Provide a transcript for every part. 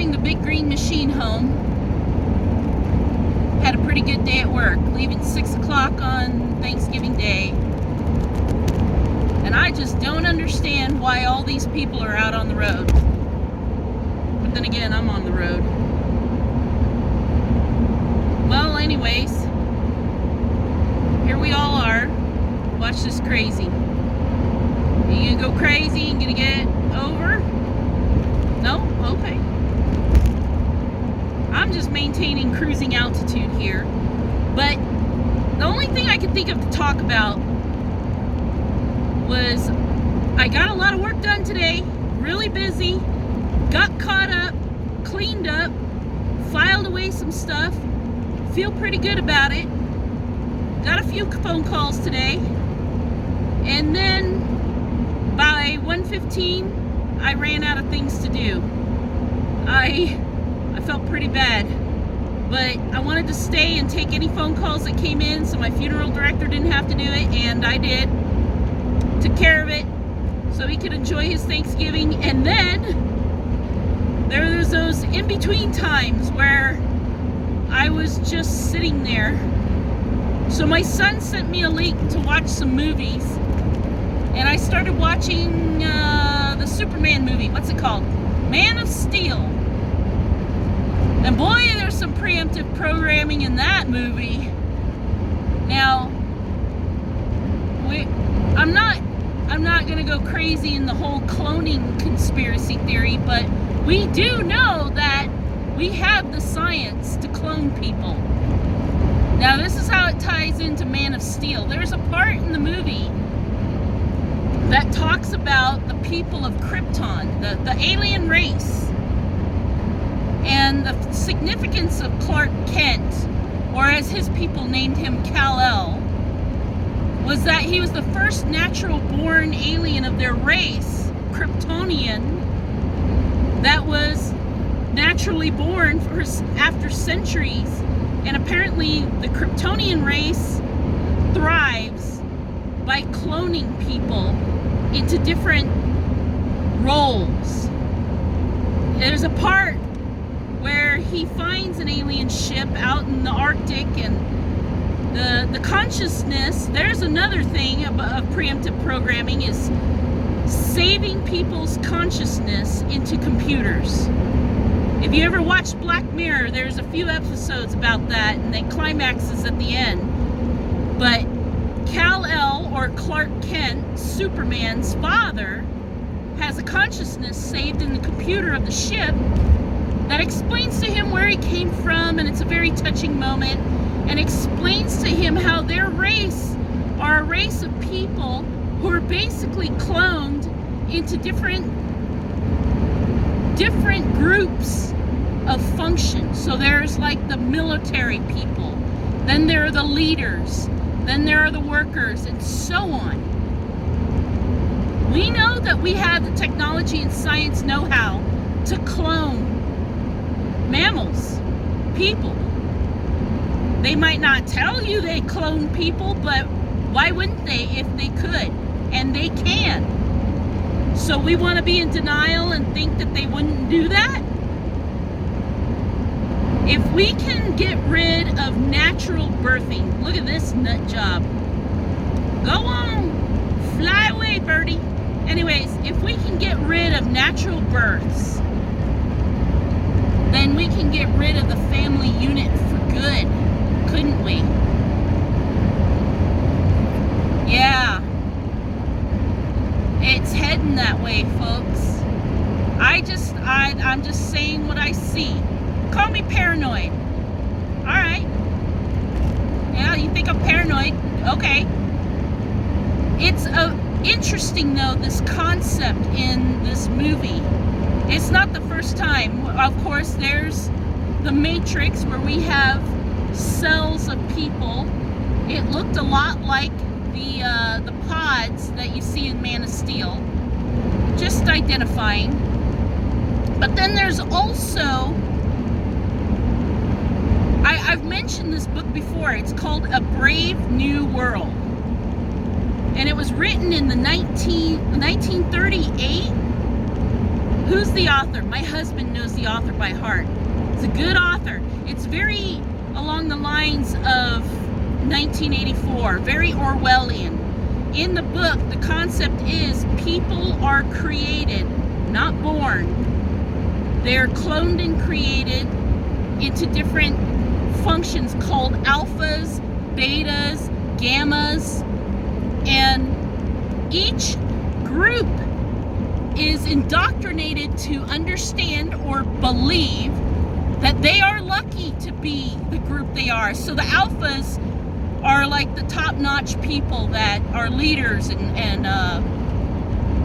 driving the big green machine home. Had a pretty good day at work, leaving 6 o'clock on Thanksgiving Day. And I just don't understand why all these people are out on the road. But then again, I'm on the road. Well, anyways, here we all are. Watch this crazy. Are you gonna go crazy and gonna get over? No? Okay. I'm just maintaining cruising altitude here. But the only thing I could think of to talk about was I got a lot of work done today, really busy, got caught up, cleaned up, filed away some stuff, feel pretty good about it, got a few phone calls today, and then by 1:15 I ran out of things to do. I felt pretty bad, but I wanted to stay and take any phone calls that came in so my funeral director didn't have to do it, and I did. Took care of it so he could enjoy his Thanksgiving. And then there was those in-between times where I was just sitting there. So my son sent me a link to watch some movies, and I started watching the Superman movie. What's it called? Man of Steel. And boy, there's some preemptive programming in that movie. Now, I'm not going to go crazy in the whole cloning conspiracy theory, but we do know that we have the science to clone people. Now, this is how it ties into Man of Steel. There's a part in the movie that talks about the people of Krypton, the alien race, and the significance of Clark Kent, or as his people named him, Kal-El, was that he was the first natural-born alien of their race, Kryptonian, that was naturally born after centuries. And apparently the Kryptonian race thrives by cloning people into different roles. There's a part where he finds an alien ship out in the Arctic, and the consciousness, there's another thing of preemptive programming, is saving people's consciousness into computers. If you ever watched Black Mirror, there's a few episodes about that, and it climaxes at the end. But Kal-El, or Clark Kent, Superman's father, has a consciousness saved in the computer of the ship that explains to him where he came from, and it's a very touching moment, and explains to him how their race are a race of people who are basically cloned into different groups of function. So there's like the military people, then there are the leaders, then there are the workers, and so on. We know that we have the technology and science know-how to clone mammals, people. They might not tell you they clone people, but why wouldn't they if they could? And they can. So we want to be in denial and think that they wouldn't do that? If we can get rid of natural birthing, look at this nut job. Go on, fly away, birdie. Anyways, if we can get rid of natural births, then we can get rid of the family unit for good, couldn't we? Yeah. It's heading that way, folks. I'm just saying what I see. Call me paranoid. Alright. Yeah, you think I'm paranoid? Okay. It's interesting, though, this concept in this movie. It's not the first time. Of course, there's The Matrix, where we have cells of people. It looked a lot like the pods that you see in Man of Steel. Just identifying. But then there's also, I've mentioned this book before. It's called A Brave New World. And it was written in the 1938. Who's the author? My husband knows the author by heart. It's a good author. It's very along the lines of 1984, very Orwellian. In the book, the concept is people are created, not born. They're cloned and created into different functions called alphas, betas, gammas, and each group is indoctrinated to understand or believe that they are lucky to be the group they are. So the alphas are like the top-notch people that are leaders and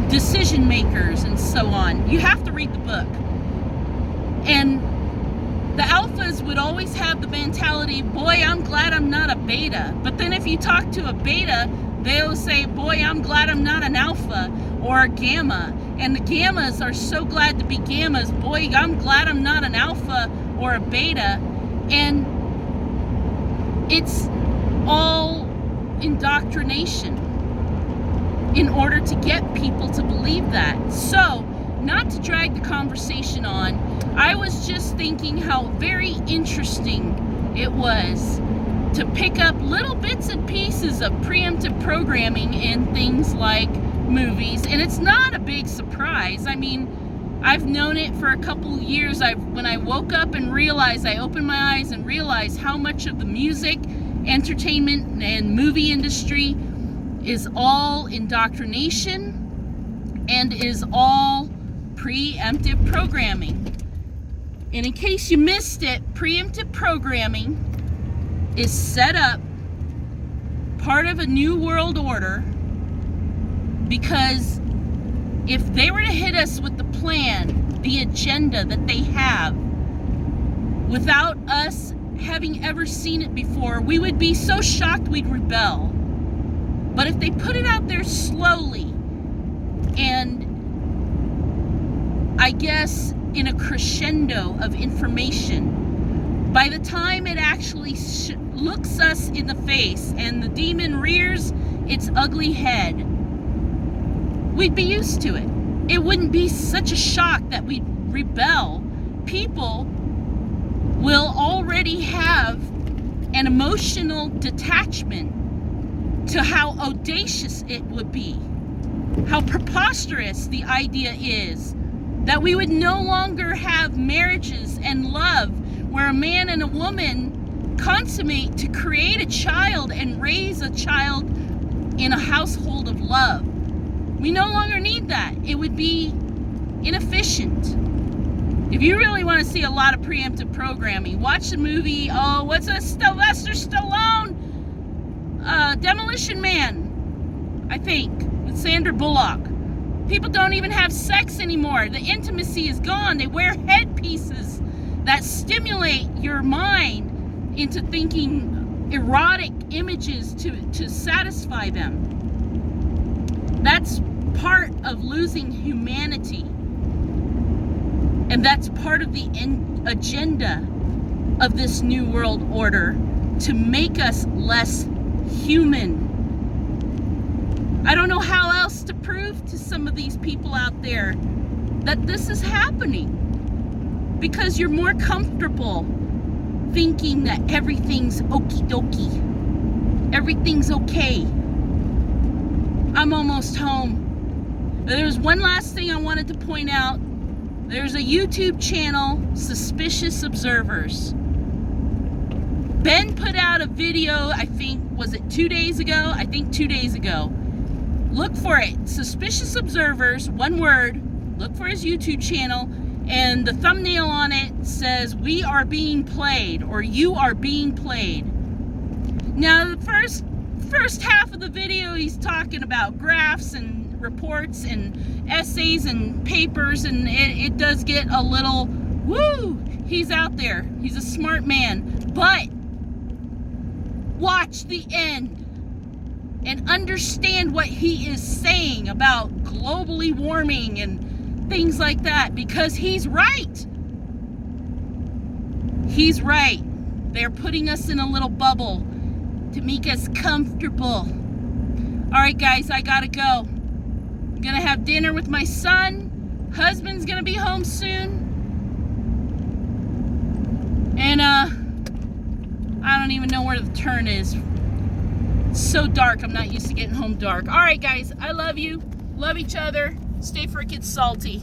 decision makers and so on. You have to read the book. And the alphas would always have the mentality, boy, I'm glad I'm not a beta. But then if you talk to a beta, they'll say, boy, I'm glad I'm not an alpha or a gamma. And the gammas are so glad to be gammas. Boy, I'm glad I'm not an alpha or a beta. And it's all indoctrination in order to get people to believe that. So, not to drag the conversation on, I was just thinking how very interesting it was to pick up little bits and pieces of preemptive programming in things like movies, and it's not a big surprise. I mean, I've known it for a couple years. When I woke up and realized, I opened my eyes and realized how much of the music, entertainment, and movie industry is all indoctrination and is all preemptive programming. And in case you missed it, preemptive programming is set up part of a new world order, because if they were to hit us with the plan, the agenda that they have, without us having ever seen it before, we would be so shocked we'd rebel. But if they put it out there slowly, and I guess in a crescendo of information, by the time it actually looks us in the face and the demon rears its ugly head, we'd be used to it. It wouldn't be such a shock that we'd rebel. People will already have an emotional detachment to how audacious it would be, how preposterous the idea is that we would no longer have marriages and love where a man and a woman consummate to create a child and raise a child in a household of love. We no longer need that. It would be inefficient. If you really want to see a lot of preemptive programming, watch the movie, what's a Sylvester Stallone? Demolition Man, I think, with Sandra Bullock. People don't even have sex anymore. The intimacy is gone. They wear headpieces that stimulate your mind into thinking erotic images to satisfy them. That's part of losing humanity. And that's part of the agenda of this new world order, to make us less human. I don't know how else to prove to some of these people out there that this is happening, because you're more comfortable thinking that everything's okie dokie, everything's okay. I'm almost home. There's one last thing I wanted to point out. There's a YouTube channel, Suspicious Observers. Ben put out a video, I think, was it 2 days ago? I think 2 days ago. Look for it. Suspicious Observers, one word. Look for his YouTube channel. And the thumbnail on it says, "We are being played," or "You are being played." Now, the first half of the video, he's talking about graphs and reports and essays and papers, and it does get a little, woo, he's out there. He's a smart man. But watch the end and understand what he is saying about globally warming and things like that, because he's right. He's right. They're putting us in a little bubble to make us comfortable. All right, guys, I gotta go. I'm gonna have dinner with my son. Husband's gonna be home soon. And I don't even know where the turn is. It's so dark. I'm not used to getting home dark. All right, guys. I love you. Love each other. Stay freaking salty.